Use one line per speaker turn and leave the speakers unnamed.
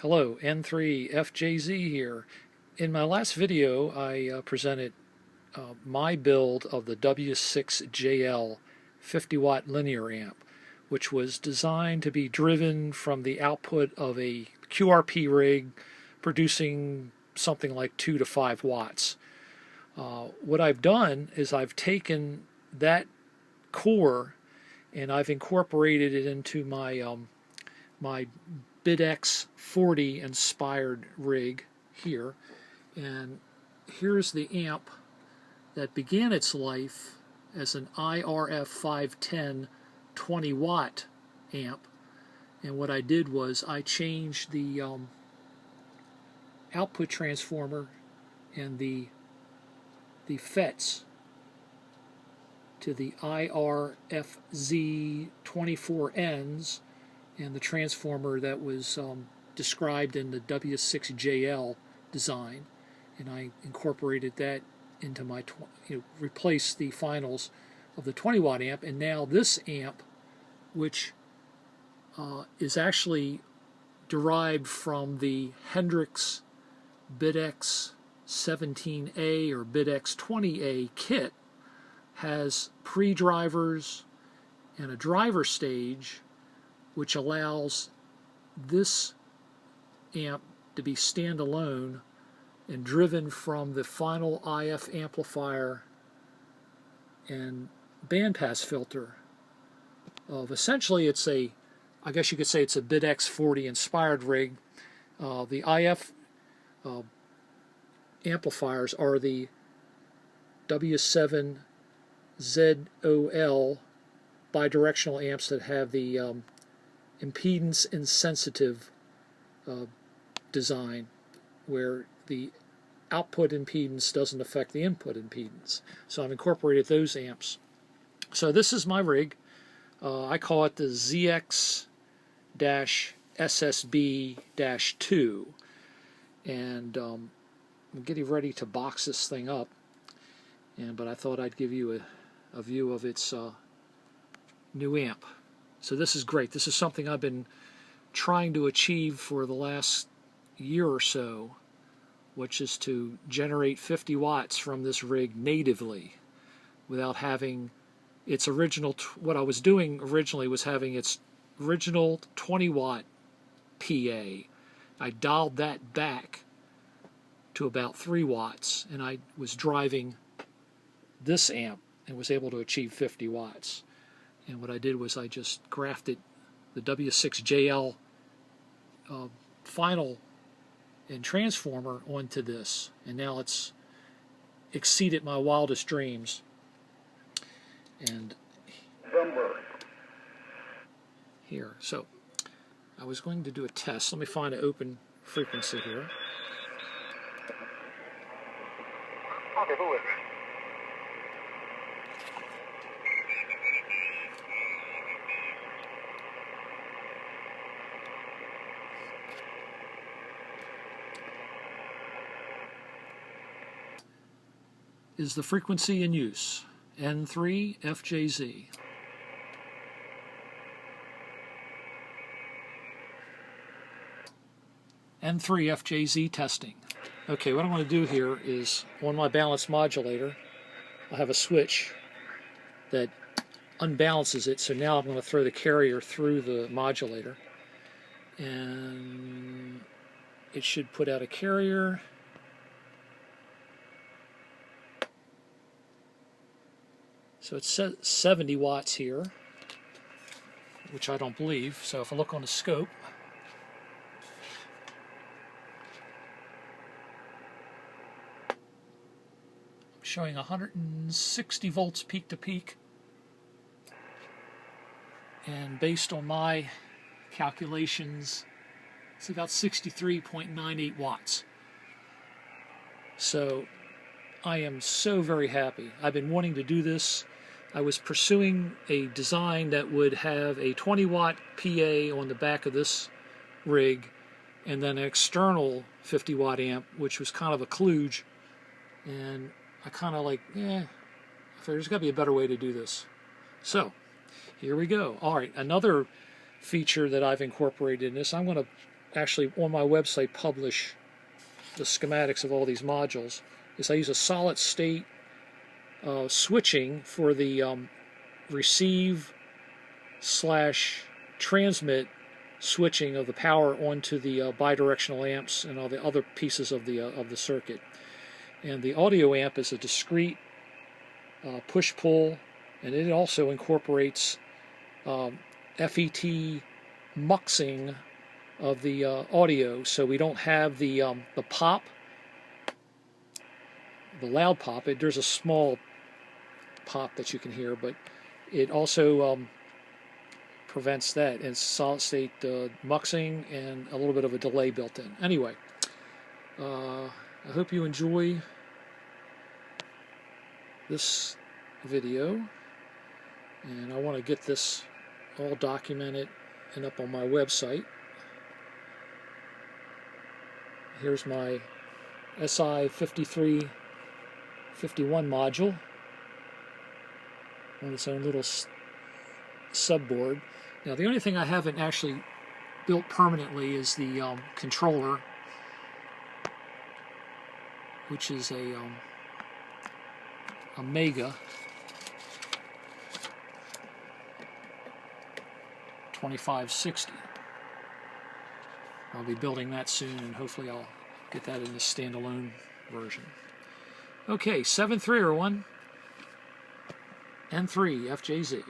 Hello, N3FJZ here. In my last video, I presented my build of the W6JL 50-watt linear amp, which was designed to be driven from the output of a QRP rig producing something like 2 to 5 watts. What I've done is I've taken that core and I've incorporated it into my my Bitx17a inspired rig here, and here's the amp that began its life as an IRF 510 20 watt amp. And what I did was I changed the output transformer and the FETs to the IRFZ24Ns and the transformer that was described in the W6JL design, and I incorporated that into my replaced the finals of the 20 watt amp. And now this amp, which is actually derived from the Hendrix Bitx17a or Bitx-20a kit, has pre-drivers and a driver stage, which allows this amp to be standalone and driven from the final IF amplifier and bandpass filter of, essentially it's a, I guess you could say it's a Bitx40 inspired rig. The IF amplifiers are the W6JL bidirectional amps that have the impedance insensitive design, where the output impedance doesn't affect the input impedance. So I've incorporated those amps. So this is my rig. I call it the ZX-SSB-2, and I'm getting ready to box this thing up. But I thought I'd give you a view of its new amp. So this is great. This is something I've been trying to achieve for the last year or so, which is to generate 50 watts from this rig natively without having its original, what I was doing originally was having its original 20 watt PA. I dialed that back to about 3 watts, and I was driving this amp and was able to achieve 50 watts. And what I did was I just grafted the W6JL final and transformer onto this, and now it's exceeded my wildest dreams. And here, so I was going to do a test. Let me find an open frequency here.
Okay, who is it?
Is the frequency in use, N3FJZ. N3FJZ testing. Okay, what I'm going to do here is, on my balance modulator, I have a switch that unbalances it, so now I'm going to throw the carrier through the modulator, and it should put out a carrier. So it says 70 watts here, which I don't believe. So if I look on the scope, I'm showing 160 volts peak to peak. And based on my calculations, it's about 63.98 watts. So I am so very happy. I've been wanting to do this. I was pursuing a design that would have a 20 watt PA on the back of this rig and then an external 50 watt amp, which was kind of a kludge. And I kind of like, there's got to be a better way to do this. So here we go. All right, another feature that I've incorporated in this, I'm going to actually on my website publish the schematics of all these modules, is I use a solid state switching for the receive / transmit switching of the power onto the bidirectional amps and all the other pieces of the circuit. And the audio amp is a discrete push-pull, and it also incorporates FET muxing of the audio, so we don't have the pop, the loud pop. There's a small pop that you can hear, but it also prevents that. It's solid state muxing and a little bit of a delay built in. Anyway, I hope you enjoy this video, and I want to get this all documented and up on my website. Here's my SI5351 module on its own little subboard. Now, the only thing I haven't actually built permanently is the controller, which is a Mega 2560. I'll be building that soon, and hopefully I'll get that in the standalone version. Okay, 7301 N3 FJZ.